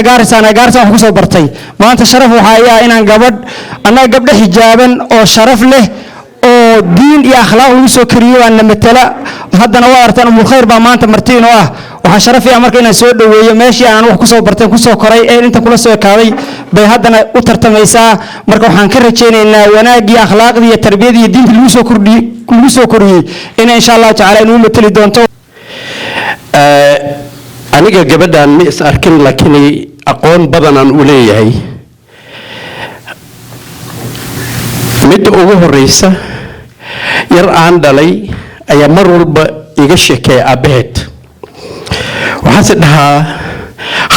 gaarsan wax ku soo bartay maanta sharaf waxa ay inaan gabadh anaga gabdha xijaaban oo sharaf leh oo diin iyo akhlaaq lagu soo kariyo aan matala haddana waa artaan umul khayr baa maanta martiin oo ah waxa sharaf ah marka inaan soo dhaweeyo meeshii aan wax ku soo bartay ku soo koray ee inta kula soo kaaday bay haddana u tartamaysaa marka waxaan ka rajaynaynaa wanaagii akhlaaqdii iyo tarbiyadii iyo diinta lagu soo kordhiyay in insha Allah taala inuu matali doonto aniga gabadhan ma is arkin laakiin aqoon badan aan u leeyahay mid ugu horeysa yar aan dhalay ayaa mar walba iga sheekay abaheed waxaan dhahaa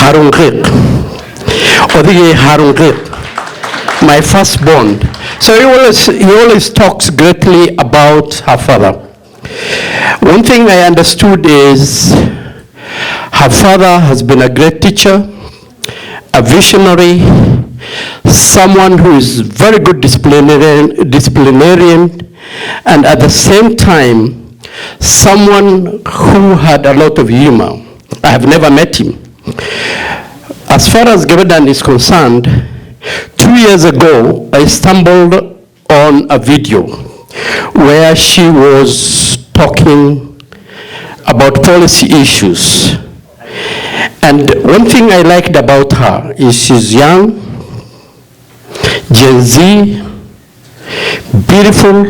Harun Qiiq odigay Harun Qiiq my first born so he always talks greatly about her father. One thing I understood is her father has been a great teacher, a visionary, someone who is very good disciplinarian, and at the same time, someone who had a lot of humor. I have never met him. As far as Gabadan is concerned, 2 years ago, I stumbled on a video where she was talking about policy issues. And one thing I liked about her is she's young, Gen Z, beautiful,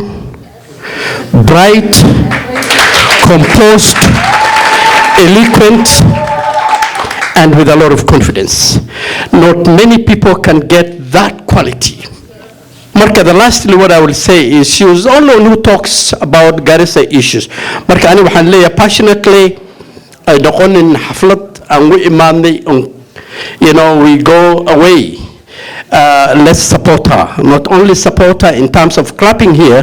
bright, composed, eloquent, and with a lot of confidence. Not many people can get that quality. Marka, the lastly what I will say is she was the only one who talks about Garissa issues. Marka, ani waxaan leeyahay passionately ay noqonin xaflad aan u imaanay we go away. Let's support her. Not only support her in terms of clapping here,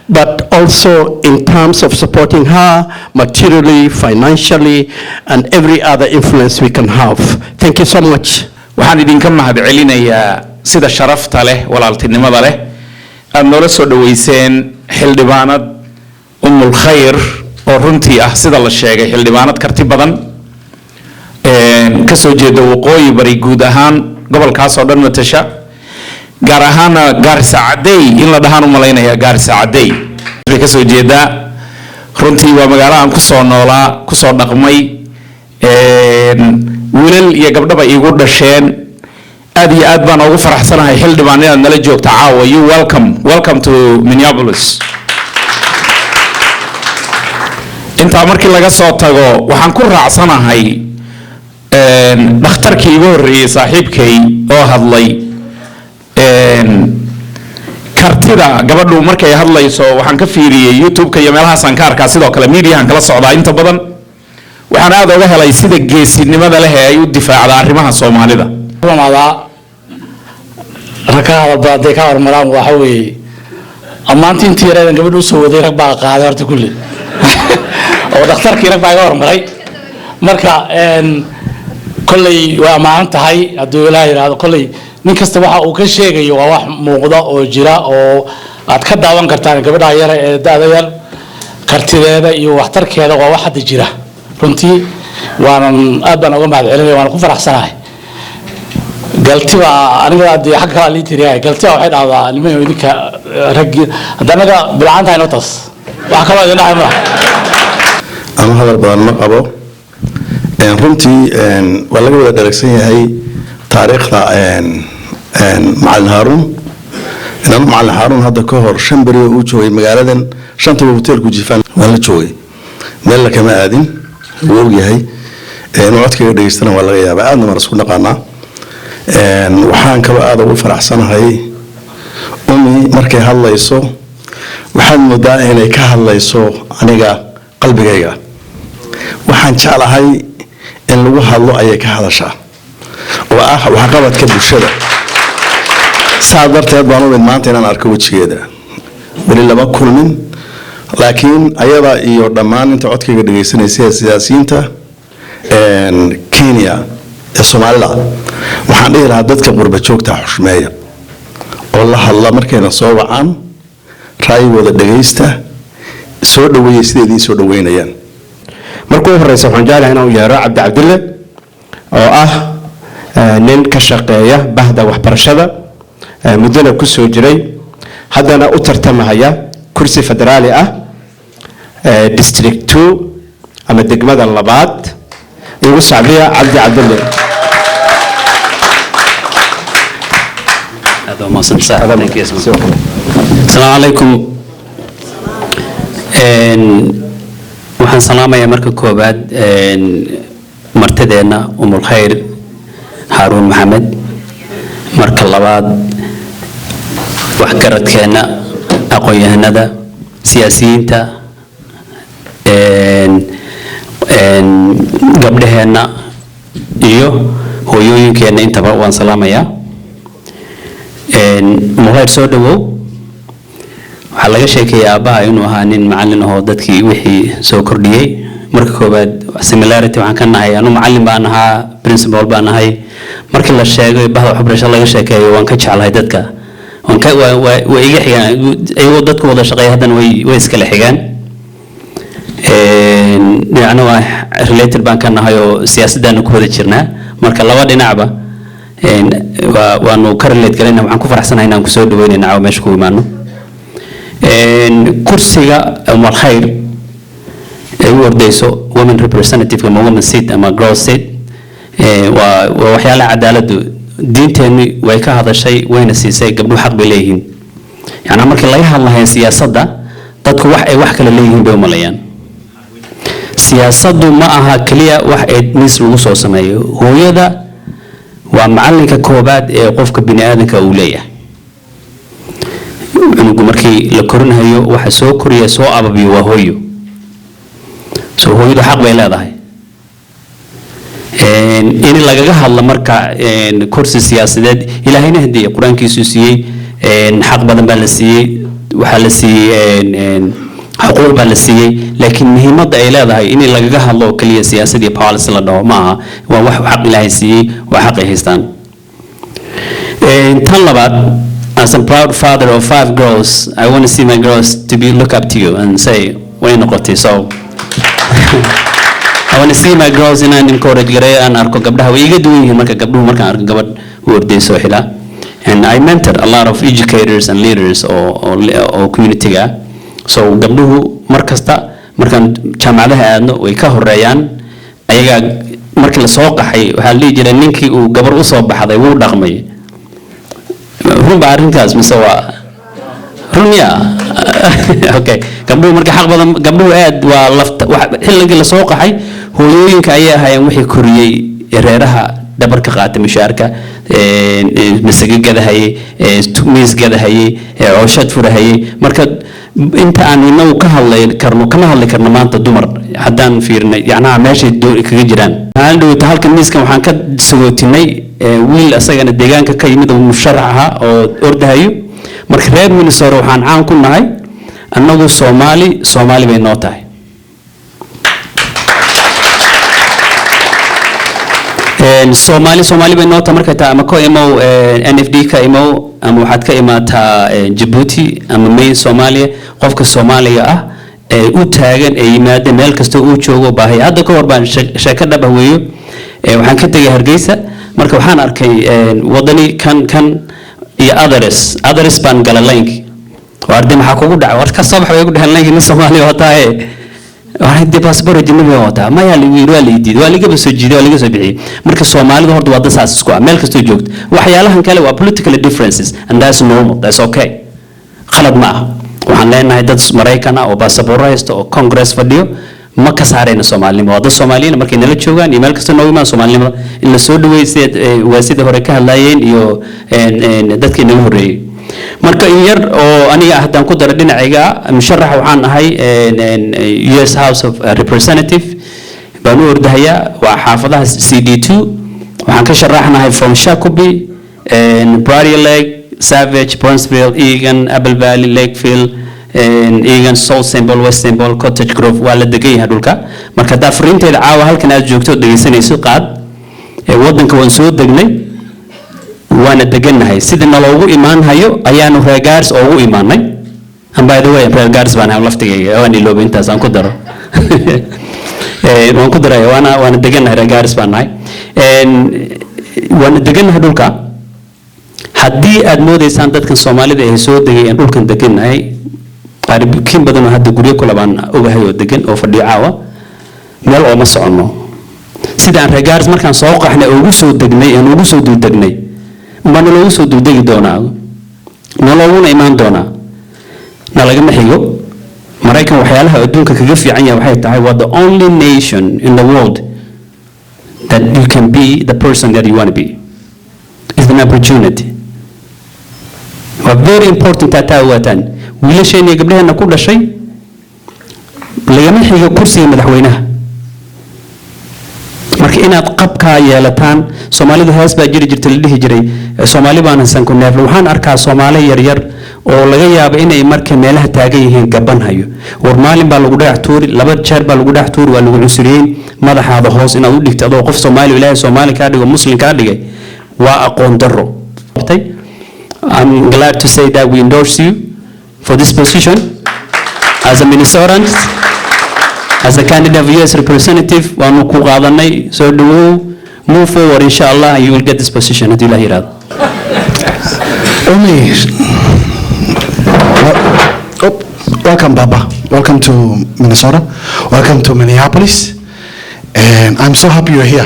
but also in terms of supporting her materially, financially, and every other influence we can have. Thank you so much. waxaan idinka mahadcelinayaa sida sharafta leh walaaltinimada leh aad noola soo dhaweyseen xildhibaanad umul khayr oo runtii ah sida la sheegay xildhibaanad karti badan ka soo jeeda waqooyi bari guud ahaan gobolkaas oo dhan matasha gaar ahaan Garissa Caday in la dhahaan u maleynaya Garissa Caday ka soo jeeda runtii waa magaalo aan ku soo noolaa ku soo dhaqmay wiilal iyo gabdhaba igu dhasheen aad iyo aad baan ugu faraxsanahay xildhibaan inaad nala joogto caawa. You welcome to Minneapolis. inta markii laga soo tago waxaan ku raacsanahay dhakhtarkii igu horeeyay saaxiibkay oo hadlay kartida gabadhu markay hadlayso waxaan ka fiiriyay YouTube-ka iyo meelahaas aan ka arkaa sidoo kale media-han kala socdaa inta badan waxaan aad uga helay sida geesinimada leh ee ay u difaacdo arrimaha Soomaalida. rakaada baadey ka hormaraan waxa weeye amaantii intii yareedan gabadhu soo waday rag baa qaaday horta kulli oo dhakhtarkii rag baa hormaray marka kulli waa maan tahay haduu Ilaahay yiraahdo kulli nin kasta waxa uu ka sheegayo waa wax muuqda oo jira oo aad ka daawan kartaan gabadha yar ee daada yar kartideeda iyo waxtarkeeda waa wax hadda jira runtii waan aad baan uga mahadcelinayaa waan ku faraxsanahay galtiba aniga hadii xaq kala liitiriyaa galtiba waxay dhahdaa niman idinka rag hadanaga bilcaanta inoo tas wax kala idin dhaxay ama hadal badan ma qabo runtii waa laga wada dharagsan yahay taariikhda Macallin Harun hadda ka hor 5 bari uu joogay magaaladan 5 hotelku jifan wala joogay meel kama aadin wuu yahay codkayga dhageystana waa laga yaabaa aadna mar isku dhaqaanaa waxaan kaba aad ugu faraxsanahay markay hadlayso waxaan moodaa inay ka hadlayso aniga qalbigayga waxaan jeclahay in lagu hadlo ayay ka hadashaa oo ah waxa qabadka bulshada saadarteed baan u maanta inaan arko wajigeeda wali laba kulmin laakiin ayada iyo dhammaan inta codkayga dhageysanaysa siyaasiyiinta Kenya ee Soomaalida waxaan dhihi lahaa dadka qurba joogta xushmeeya oo la hadla markayna soo wacaan ra'yigooda dhagaysta soo dhaweeya sida idiin soo dhaweynayaan. markuu horeysa waxaan jeclahay inaan u yeero cabdi cabdille oo ah nin ka shaqeeya bahda waxbarashada muddana ku soo jiray haddana u tartamahaya kursi federaali ah district 2 ama degmada labaad ugu sacbiya cabdi cabdille. السلام عليكم waxaan salaamayaa marka koobaad martideena umul khayr Harun Maxamed marka labaad wax garadkeena aqoon-yahanada siyaasiyiinta gabdhaheena iyo hooyooyinkeena intaba waan salaamayaa. Mukhayr soo dhawow waxaa laga sheekeeyay aabbaha inuu ahaa nin macallin ahoo dadkii wixii soo kordhiyey. marka koobaad similarity waxaan ka nahay anu macallin baan ahaa principal baan ahay markii la sheegay bahda waxbarasho laga sheekeeyo waan ka jeclahay dadka way iga xigaan iyagoo dadku wada shaqeeya haddana way iskala xigaan dhinacna waa related baan ka nahay oo siyaasaddaanu ku wada jirnaa marka laba dhinacba waanu ka relate galayna waxaan ku faraxsanahay inaan kusoo dhaweynayna caawa meesha ku imaano. kursiga umul khayr ay u ordayso women representative ama women seat ama girl seat waa waxyaalaha cadaaladdu diinteenni way ka hadashay wayna siisay gabdhuhu xaq bay leeyihiin. yacnaa markii laga hadlahayo siyaasadda dadku wax ay wax kale leeyihiin bay u maleeyaan. siyaasaddu ma aha keliya wax ay miis lagu soo sameeyo. hooyada waa macallinka koobaad ee qofka bini aadanka uu leeyahay. cunugu markii la korinayo waxa soo koriya soo ababiyo waa hooyo. soo hooyadu xaq bay leedahay. in lagaga hadla marka kursi siyaasadeed ilaahayna hadii quraankiisu siiyey xaq badan baa la siiyey waxa la siiyey xuquuq baa la siiyey laakiin muhiimadda ay leedahay in lagaga hadlo kaliya siyaasad iyo policy la dhaho ma aha waa wax xaq ilaahay siiyey waa xaq ay haystaan. tan labaad as a proud father of 5 girls I want to see my girls to be look up to you and say way noqotay so I want to see my girls in an encourage garay aan arko gabdhaha way iga duwan yihiin marka gabdhuhu markaan arko gabadh u ordayso xila and I mentor a lot of educators and leaders or community ga so gabdhuhu markasta markaan jaamacadaha aadno way ka horeeyaan ayaga markii la soo qaxay waxa la jiray ninkii uu gabar u soo baxday wuu dhaqmay runba arrintaas mise waa runya okay gabdhuhu markii xaq badan gabdhuhu aad waa lafta xilligii la soo qaxay hooyooyinka ayaa ahaayeen wixii koriyay reeraha dhabarka qaata mishaarka masagagada hayay miisgada hayay cooshad furahayay marka inta aan inagu ka hadlay karno kama hadli karno maanta dumar haddaan fiirnay yacnaa meeshay kaga jiraan aan dhawata halka miiskan waxaan ka sagootinay wiil asagana deegaanka ka yimid oo musharax ahaa oo ordahayo marka reer Minnesota waxaan caan ku nahay annagu Soomaali bay noo tahay. Soomaali bay noo tahay marka taa ama ko imo NFD ka imo ama waxaad ka imaataa Djibouti ama main Soomaaliya qofka Soomaaliga ah u taagan ee yimaada meel kasta uu joogo baahay hadda ka hor baan sheeko dhab ah weeyo waxaan ka tagay Hargeysa marka waxaan arkay wadani kan iyo others baan galay link wardi maxaa kugu dhacay war ka soo baxay ugu dhahan link in Soomaaliya wataa waxay dib passport jinniga wataa ma yaa liidid waa liga soo jiiday waa liga soo bixiyay marka Soomaalidu horta wada saas isku meel kasta joogto waxyaalahan kale waa political differences and that's normal that's okay khalad ma aha waxaan leenahay dad Mareykan ah oo passport haysto oo Congress fadhiyo ma ka saarayna Soomaalnimo wada Soomaaliyiin markay nala joogaan email kasta noo imaan Soomaalnimo in la soo dhaweysay waa sida hore ka hadlayeen iyo dadkii nagu horeeyay marka in yar oo aniga haddaan ku daro dhinacayga musharax waxaan ahay US House of Representative baan u ordahayaa waa xaafadaha CD2 waxaan ka sharaxnahay from Shakopee Prairie Lake Savage Bronzeville Egan Apple Valley Lakefield Egan South Symbol West Symbol Cottage Grove waa la degan yahay dhulka marka daa fariinteeda caawa halkan aad joogto dhageysanayso qaad wadanka waan soo degnay waana degannahay sida naloogu imaan hayo ayaanu reegaars ugu imaanay and by the way reer Gaaris baan ahay laftigayga waan iloobe intaas aan ku daro waan ku daray waana deganahay reer Gaaris baan nahay waana deganahay dhulka haddii aad moodaysaan dadkan Soomaalida ay soo degayeen dhulkan deganahay qaaribkiin badan oo hadda guryo kula baan ogahay oo degan oo fadhiyo caawa meel oo ma socono sidaan reer Gaaris markaan soo qaxnay oo ugu soo degnay aan ugu soo duudegnay uma loogu soo duudegi doonaa nololuna imaan doonaa nalagama xigo Maraykan waxyaalaha adduunka kaga fiican yahay waxay tahay waa the only nation in the world that you can be the person that you want to be. It's an opportunity. Very important that watan wiilasheenii gabdhaheena ku dhashay lagama xigo kursiga madaxweynaha marka inaad qabka yeelataan Soomaalidu hees baa jiri jirtay la dhihi jiray Soomaali baan san ku neef waxaan arkaa Soomaali yar yar oo laga yaabo inay markay meelaha taagan yihiin gaban hayo war maalin baa lagu dhax tuuri laba jeer baa lagu dhax tuuri waa lagu cunsuriyay madaxaada hoos inaad u dhigto adoo qof Soomaali Ilaahay Soomaali ka dhigo Muslim ka dhigay waa aqoon darro I'm glad to say that we endorse you for this position as a Minnesotan, as a candidate of US representative. So do move forward, inshallah, and you will get this position. Welcome, Baba. Welcome to Minnesota. Welcome to Minneapolis. And I'm so happy you're here.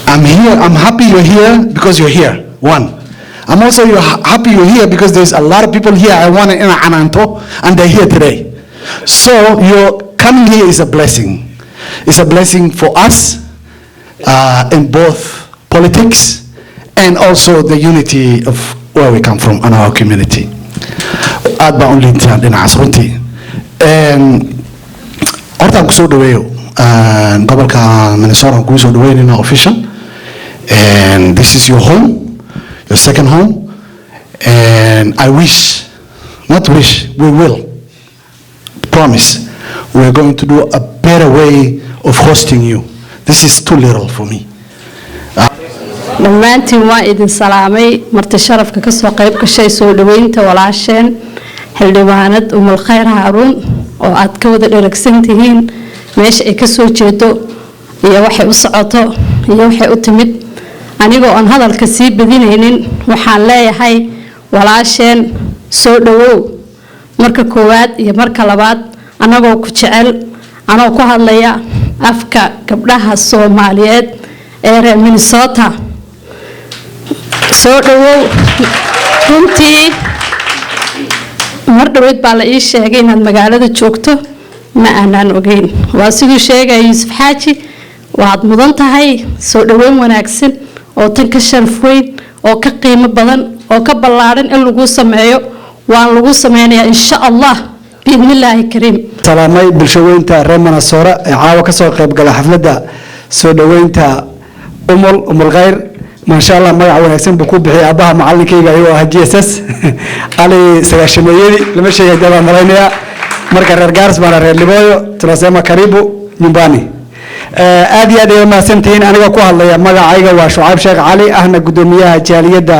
I'm happy you're here because you're here. One. I'm also happy you're here because there's a lot of people here I want in Ananto and they're here today. So your coming here is a blessing. It's a blessing for us in both politics and also the unity of where we come from and our community. Adba only in Asrunti. Horta kusoo dhaweeyo gobolka Minnesota kusoo dhaweynayna official. And this is your home. Your second home, and I wish, not wish, we will, promise, we're going to do a better way of hosting you. This is too little for me. dhammaantiin waa idin salaamay marti sharafka ka soo qayb gashay soo dhaweynta walaasheen xildhibaanad Umul Khayr Haaruun oo aad ka wada dheragsan tihiin meesha ay ka soo jeedo iyo waxay u socoto iyo waxay u timid anigoo aan hadalka sii badinaynin waxaan leeyahay walaasheen soo dhawow marka koowaad iyo marka labaad anagoo ku jecel anoo ku hadlaya afka gabdhaha Soomaaliyeed ee reer Minnesota soo dhawow runtii mar dhaweyd baa la ii sheegay inaad magaalada joogto ma aanan ogeyn waa siduu sheegay Yuusuf Xaaji waad mudan tahay soo dhaweyn wanaagsan oo tan ka sharaf weyn oo ka qiimo badan oo ka ballaaran in lagu sameeyo waan lagu sameeyaa insha Allah biidnillaahi kariim salaamay bulshadeynta reer Minnesota ee caawa ka soo qayb gala xafladda soo dhaweynta Umul Khayr ma sha Allah magac wanaagsan buu ku bixiyay abaha macallinkayga ayuu ah GSS ali sagaashameeyay lama sheegay daba malaynaya marka reer Gaaris baan reer Libooyo tunasema karibu nyumbani aad iyo aad ay maasantiin aniga ku hadlaya magacayga waa Shucayb Sheekh Cali ahna gudoomiyaha jaaliyadda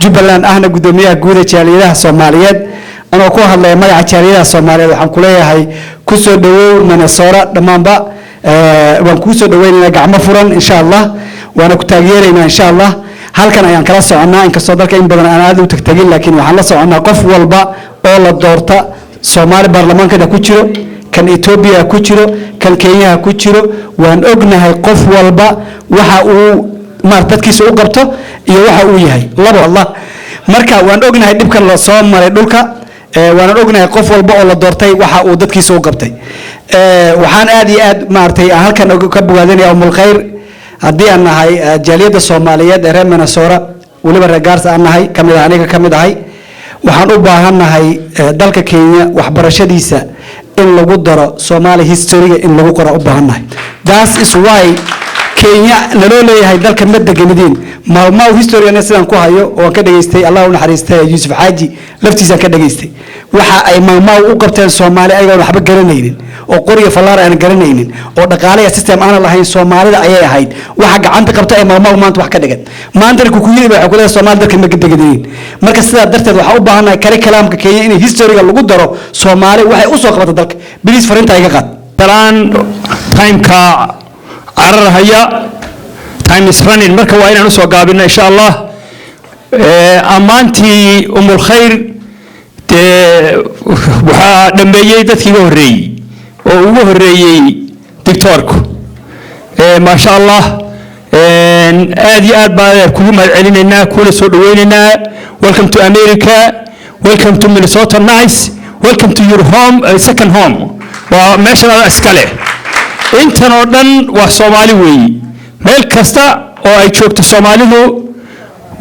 Jubbaland ahna gudoomiyaha guud ee jaaliyadaha Soomaaliyeed anoo ku hadlaya magaca jaaliyadaha Soomaaliyeed waxaan ku leeyahay ku soo dhawow Minnesota dhamaanba waan ku soo dhaweynaynaa gacmo furan insha Allah waana ku taageeraynaa insha Allah halkan ayaan kala soconaa in kastoo dalka in badan aan aad u tagtagin laakiin waxaan la soconaa qof walba oo la doorta Soomaali baarlamaanka ku jiro kan Ethiopia ku jiro kan Kenya ku jiro waan ognahay qof walba waxa uu martadkiisa u qabto iyo waxa uu yahay laba Allah marka waan ognahay dibkan la soo maray dhulka waan ognahay qof walba oo la doortay waxa uu dadkiisa u qabtay waxaan aad iyo aad maartay halkan ka bogaadinaya Umul Khayr haddii aan nahay jaaliyadda Soomaaliyeed ee reer Minnesota waliba reer Gaaris aan nahay kamid aniga kamid ahay waxaan u baahanahay dalka Kenya waxbarashadiisa in lagu daro Somali history in lagu qoro u baahanahay that is why kenya naloo leeyahay dalka ma deganideen maalmaha historiana sidaan ku hayo oo ka dhageystay allah u naxariistay yuusuf xaaji laftiisaan ka dhageystay waxa ay maalmaha u qabteen soomaali ayagoon waxba garanaynin oo qoriga fallaar aan garanaynin oo dhaqaalaha system aan lahayn soomaalida ayay ahayd waxa gacanta qabta ay maalmaha maanta wax ka dhigan maanta ku yiri waxa ku leeyahay soomaali dalka ma deganideen marka sidaa darteed waxa u baahanahay kale kalaamka kenya in historiga lagu daro soomaali waxay u soo qabatay dalka bilis farinta iga qad talaan timeka عرر هيا time is running marka waa inaan usoo gaabino insha allah ammaantii umulkhayr dee waxaa dhambeeyey dadkii iga horreeyey oo ugu horreeyey dictoorku maasha allah aad iyo aad baan kugu mahad celinaynaa kuna soo dhaweynaynaa welcome to America welcome to Minnesota nice welcome to your home second home waa meeshan aad iskale intan oo dhan waa Soomaali weey meel kasta oo ay joogto Soomaalidu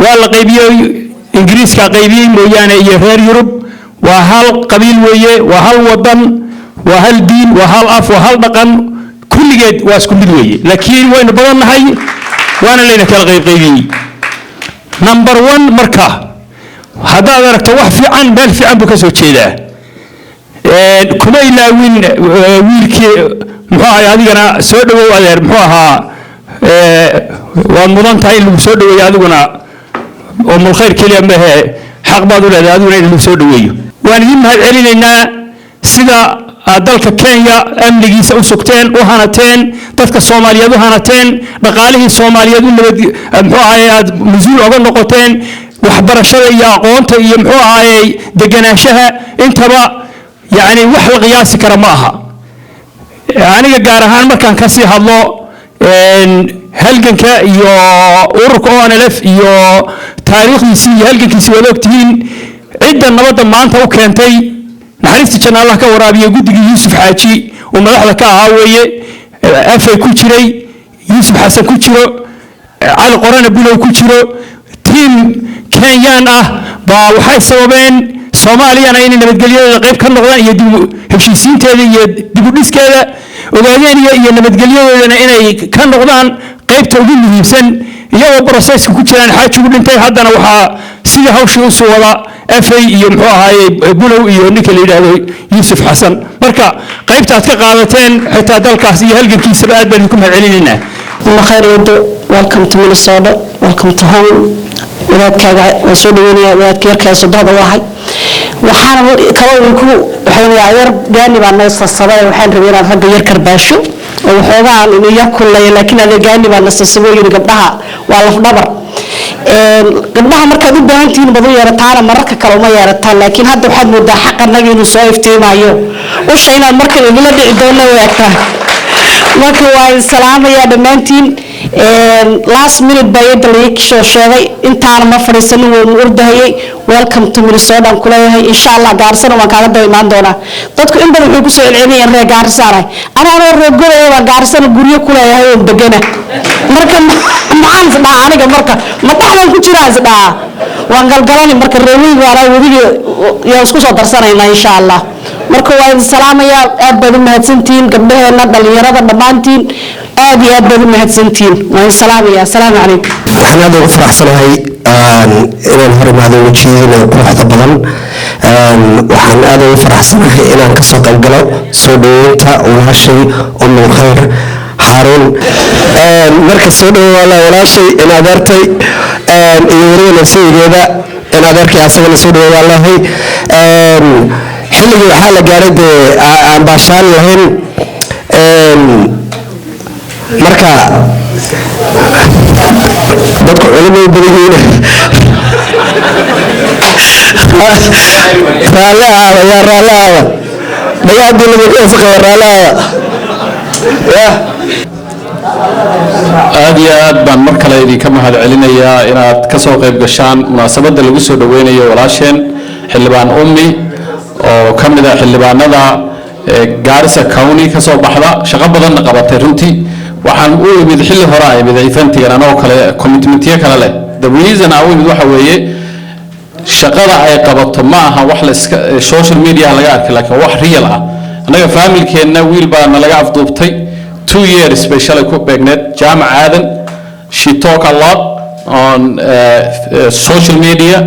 waa la qaybiyay Ingiriiska qaybiyay mooyaane iyo reer Yurub waa hal qabiil weeye waa hal wadan waa hal diin waa hal af waa hal dhaqan kulligeed waa isku mid weeye laakiin waynu badannahay waana leena kala qaybiyay number 1 marka haddaad aragto wax fiican meel fiican buu ka soo jeedaa kuma ilaawin wiilkii muxuu ahaa adigana soo dhawow adeer muxuu ahaa waa mudan tahay in lagu soo dhaweeyo adiguna oo mulkhayr kaliya maahe xaq baad u leedahay adiguna in lagu soo dhaweeyo waan idin mahad celinaynaa sida dalka Kenya amnigiisa u sugteen u hanateen dadka Soomaaliyeed u hanateen dhaqaalihii Soomaaliyeed u nabad muxuu ahaa aad masuul uga noqoteen waxbarashada iyo aqoonta iyo muxuu ahaa deganaanshaha intaba yani wax la qiyaasi kara ma aha aniga gaar ahaan markaan ka sii hadlo halganka iyo ururka ONLF iyo taariikhdiisa iyo halgankiisa wada ogtihiin cidda nabadda maanta u keentay naxariista janna Allah ka waraabiyo guddigii Yuusuf Xaaji oo madaxda ka ahaa weeye afay ku jiray Yuusuf Xasan ku jiro cali qorana bulow ku jiro team Kenyan ah baa waxay sababeen Soomaaliyana inay nabadgelyada qayb ka noqdaan iyo heshiisiinteeda iyo dib u dhiskeeda ogaadeen iyo nabadgelyadeedana inay ka noqdaan qaybta ugu muhiimsan iyagoo processka ku jiraan xaajigu dhintay haddana waxaa sidii hawshii u soo wada afay iyo muxuu ahaayey bulow iyo ninka la yidhaahdo Yuusuf Xasan marka qaybta aad ka qaadateen xitaa dalkaas iyo halgankiisaba aad baan ku mahad celinaynaa Mulkhayr welcome to Minnesota welcome to home wadaadkaaga waa soo dhaweynaya wadaadka yarkaa sodada wahay waxaan kaloo ku waxaan yar gaani baan naysasabay waxaan rabay inaan ragga yar karbaasho oo waxoogaan inuu yar kulay laakiin adeeg gaani baan naysasabay yiri gabdhaha waa laf dhabar gabdhaha markaad u baahan tihiin badu yeerataan mararka kale uma yeerataan laakiin hadda waxaad moodaa xaqanaga inuu soo iftiimayo u sheeynaan marka igala dhici doono weerta marka waa salaamaya dhamaantiin last minute bayada la soo sheegay intaana ma fariisan oo ordahayay welcome to Minnesota aan kuleeyahay insha Allah gaarsana waan kaaga daymaan doonaa dadku in badan wuxuu ku soo celcelinayaan reer gaarsaara ana roogooyo waa gaarsana guriyo kuleeyahay oo degana marka maxaan sadaa aniga marka ma taxlan ku jiraa sadaa waan galgalani marka reewiga wala wadiga yaa isku soo darsanayna insha Allah marka waa salaamaya aad badan mahadsantiin gabdhaheena dhalinyarada dhamaantiin aad iyo aad badan mahadsantiin waan salaamaya assalaamu calaykum waxaan aad ugu faraxsanahay inaan horimaado wajiyada quruxda badan waxaan aad ugu faraxsanahay inaan ka soo qayb galo soo dhaweynta walaashay Mulkhayr Harun marka soo dhawaala walaashay in adeertay iyo wariina saygeeda in adeerkay asagana soo dhawaalahay xilligii waxaa la gaaray aan baashaan lahayn marka dadku culimay badan raalaha ya raalaha dhayaadii lagu qeysay raalaha aad iyo aad baan mar kale idinka mahad celinayaa inaad ka soo qayb gashaan munaasabadda lagu soo dhaweynayo walaasheen xildhibaan ummi oo ka mid ah xildhibaanada Garissa County ka soo baxda shaqo badan qabatay runtii waxaan u imid xilli hore ay mid eventigan anoo kale commitmentiyo kale leh the reason I went waxa weeye shaqada ay qabato ma aha wax la social media laga arkay laakiin wax real ah anaga familkeena wiil baa laga afduubtay 2 years specially ku beegneed jaamac aadan she talk a lot on social media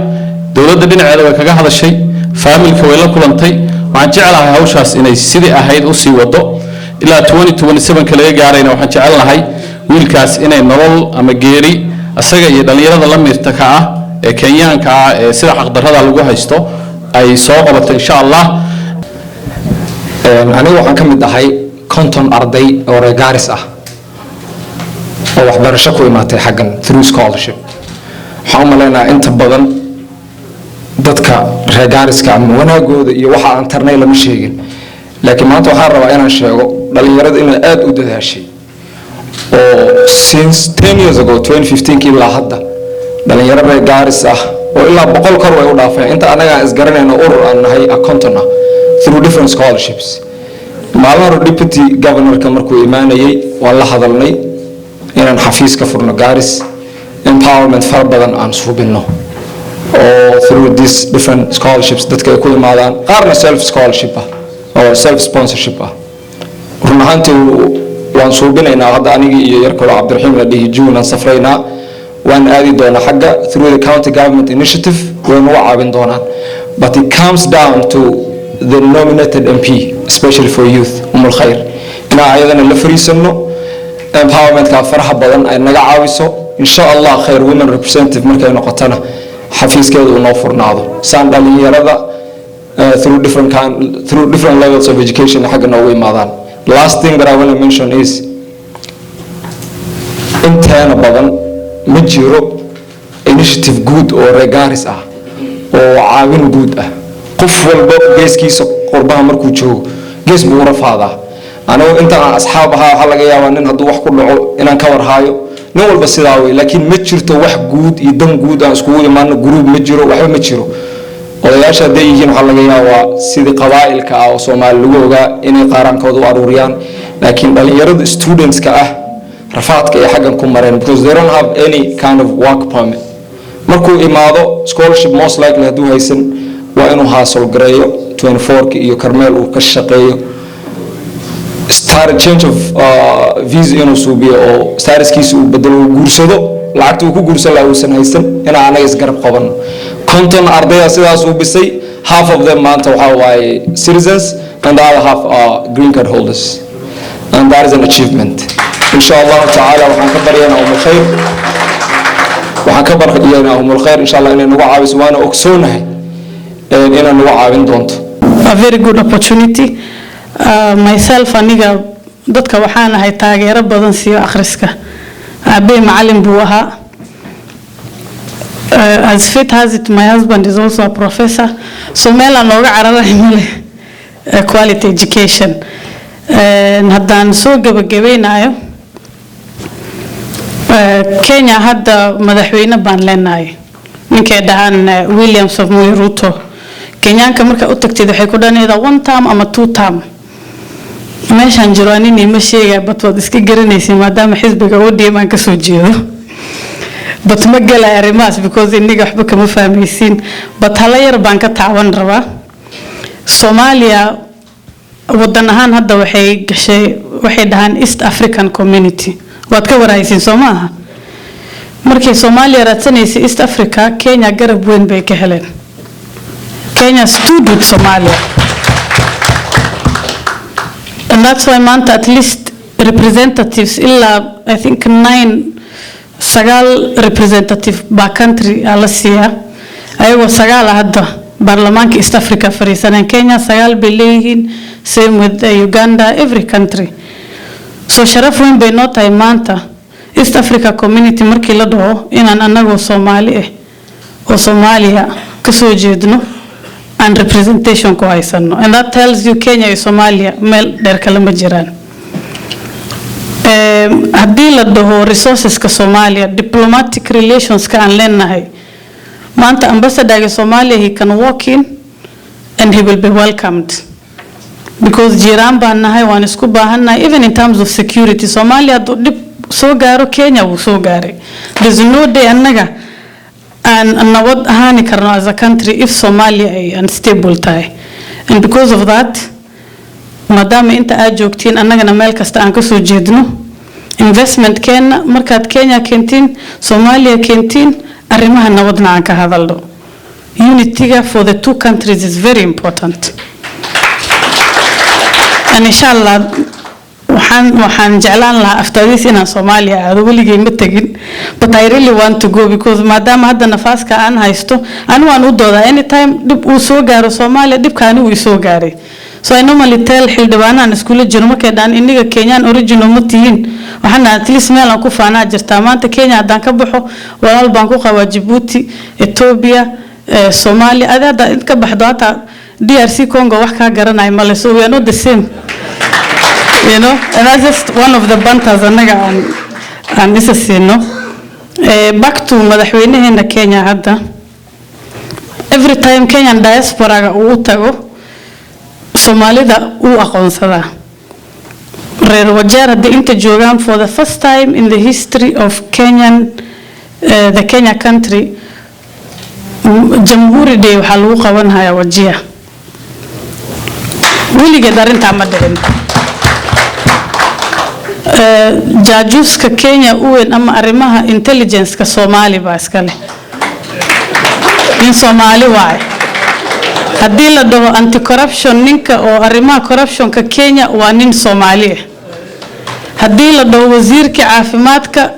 dowladda dhinaceeda way kaga hadashay familka way la kulantay waxaan jeclahay hawshaas inay sidii ahayd u sii wado ilaa 2027 laga gaarayna waxaan jecelnahay wiilkaas inay nolol ama geeri asaga iyo dhalinyarada la miirta ka ah ee Kenyaanka ah ee sida xaqdarrada lagu haysto ay soo qabato insha Allah. anigu waxaan ka mid ahay konton arday oo reer Gaaris ah oo waxbarasho ku imaatay xaggan through scholarship. waxaan u maleynayaa inta badan dadka reer Gaariska ama wanaagooda iyo waxa aan tarnay lama sheegin, laakiin maanta waxaan rabaa inaan sheego dhalinyarada inay aad u dadaashay oo since 10 years ago 2015 ilaa hadda dhalinyaro reer Gaaris ah oo ilaa 100 kor way u dhaafeen inta anaga isgaranayno urur aan nahay akontona through different scholarships. maalin deputy governor-ka markuu imaanayay waan la hadalnay inaan xafiis ka furno Gaaris empowerment far badan aan suubino oo through these different scholarships dadka ay ku imaadaan qaarna self scholarship ah oo self sponsorship ah. run ahaantii waan suubinaynaa hadda anigii iyo yar kale Cabdiraxiim la dhihi juunan safraynaa waan aadi doonaa xagga through the county government initiative waan u caawin doonaan, but it comes down to the nominated MP especially for youth Khair ina ayadana la fariisano empowerment ka faraha badan ay naga caawiso insha Allah Khair women representative markay noqotana xafiiskeedu uu noo furnaado saan dhalinyarada through different levels of education xagga noogu imaadaan. Last thing that I want to mention is intana badan ma jiro initiative good oo reer Gaaris ah oo caawin good ah. qof walba geeskiisa qurbaha markuu joogo gees buu rafaadaa. anigu intaan asxaab ahaa waxa laga yaabaa nin hadduu wax ku dhaco inaan ka warhaayo nin walba sidaa way, laakiin ma jirto wax guud iyo dan guud aan iskugu imaano group ma jiro waxba ma jiro. odayaasha hadday yihiin waxaa laga yaabaa sidii qabaa'ilka ah oo Soomaali lagu ogaa inay qaarankooda u aruuriyaan, laakiin dhalinyarada students-ka ah rafaadka ay xaggan ku mareen because they don't have any kind of work permit. markuu imaado scholarship most likely hadduu haysan waa inuu haasol gareeyo 24 iyo Karmeel uu ka shaqeeyo start change of visa inuu suubiyo oo statuskiisa uu bedelo guursado lacagta uu ku guursan lahaa uusan haysan inaan anaga isgarab qabanno. konton ardayda sidaas uu bisay half of them maanta waxa waaye citizens and the other half are green card holders and that is an achievement. insha Allah ta'ala waxaan ka baryaynaa Khair insha Allah inay nagu caawiso waana ogsoonahay inaan nagu caawin doonto. A very good opportunity. Myself aniga dadka waxaan ahay taageero badan siiyo akhriska. Aabbe macallin buu ahaa. As fate has it, my husband is also a professor. So meel aan nooga cararahay male quality education. haddaan soo gabagabeynayo Kenya hadda madaxweyne baan leenahay ninkay dhahaan William Samoei Ruto. Kenyaanka marka u tagtid waxay ku dhanaydaa 1 term ama 2 term. meeshaan jiro anini ma sheegay bat wad iska garanaysi maadaama xisbiga ODM aan ka soo jeedo. but ma galay arrimaas because iniga waxba kama fahmaysiin. but hala yar baan ka taaban rabaa. Soomaaliya wadan ahaan hadda waxay dhahaan East African Community. waad ka waraysiin Soomaaliya markay Soomaaliya raadsanaysa East Africa Kenya garab weyn bay ka heleen. Kenya stood with Somalia. And that's why Manta at least representatives illa I think 9 representative by country alasiya ayagoo 9 hadda baarlamaanka East Africa fariisaneen. Kenya 9 bay leeyihiin, same with Uganda, every country. So sharaf weyn bay noo tahay maanta East Africa Community markii la dhaho inaan anagoo Soomaali oo Soomaaliya ka soo jeedno and representation ko haysano. And that tells you Kenya iyo Somalia meel dheer kala ma jiraan. haddii la dhaho resourceska Soomaaliya diplomatic relations ka aan leenahay maanta ambassador Somalia he can walk in and he will be welcomed because jiraan baan nahay waan isku baahannahay even in terms of security. Somalia dib soo gaaro Kenya wuu soo gaaray. There's no day annaga aan nabad ahaani karno as a country if Somalia ay unstable tahay. And because of that maadaama inta aad joogtiin annagana meel kasta aan ka soo jeedno investment keena markaad Kenya keentiin Soomaaliya keentiin arrimaha nabadna aan ka hadalno unity for the two countries is very important and inshallah waxaan jeclaan lahaa after this inaan Soomaaliya aado weligay ma tagin but I really want to go because maadaama hadda nafaaska aan haysto waan u doodaa anytime dib uu soo gaaro Soomaaliya dibkaani uu soo gaaray so I normally tell xildhibaanaan iskuula jiro markay dhaan iniga Kenyan original ma tihiin waxaana at least meel aan ku faanaa jirtaa maanta Kenya haddaan ka baxo walaal baan ku qabaa Djibouti Ethiopia Soomaaliya adaa inta ka baxdo hata DRC Congo wax ka garanay male so we are not the same you know and that's just one of the banters anaga aan isasiino back to madaxweynaheena Kenya hadda every time Kenyan diaspora uu tago Soomaalida uu aqoonsadaa reer Wajeer hadda inta joogaan for the first time in the history of the Kenya country Jamhuri Day waxaa lagu qabanhayaa Wajeer weligeed arrintaa ma dhicin jaajuuska Kenya uwen ama arrimaha intelligence-ka Soomaali baa iska leh in Soomaali waay haddii la dhaho anti corruption ninka oo arrimaha corruption-ka Kenya waa nin Soomaali ah haddii la dhaho wasiirka caafimaadka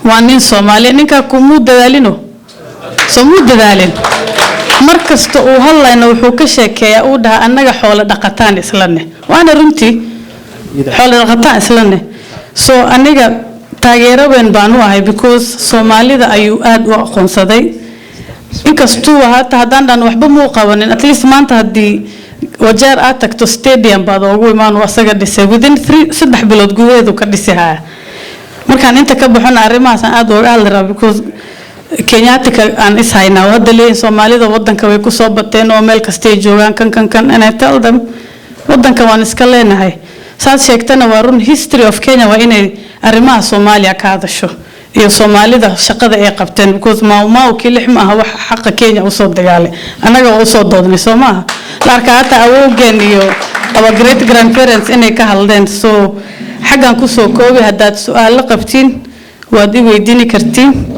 waa nin Soomaali ninka kumuu dadaalino soo dadaalin markasta uu hadlayna wuxuu ka sheekeeyaa uu dhaha annaga xoolo dhaqataan islanne waana runtii xoolo dhaqataan islanne so aniga taageero weyn baan u ahay because Soomaalida ayuu aad u aqoonsaday inkastuu hata haddaan dhan waxba muu qabanin at least maanta haddii Wajeer aad tagto stadium baad ugu imaan asaga dhisay within 3 bilood gudaheedu ka dhisayaa markaan inta ka baxon arrimahaas aad uga hadlaa because Kenyatika aan is haynaa hadda leeyahay Soomaalida wadanka way ku soo bateen oo meel kasta ay joogaan kan and I tell them wadanka waan iska leenahay saad sheegtana waa run history of Kenya waa inay arrimaha Soomaaliya ka hadasho iyo Soomaalida shaqada ay qabteen because ma kii ma aha wax xaq Kenya u soo dagaalay anaga u soo doodnay Soomaha laarka hata awogeen iyo our great grandparents inay ka hadleen so xagan ku soo koobi hadaad su'aalo qabtiin waad i weydiin kartiin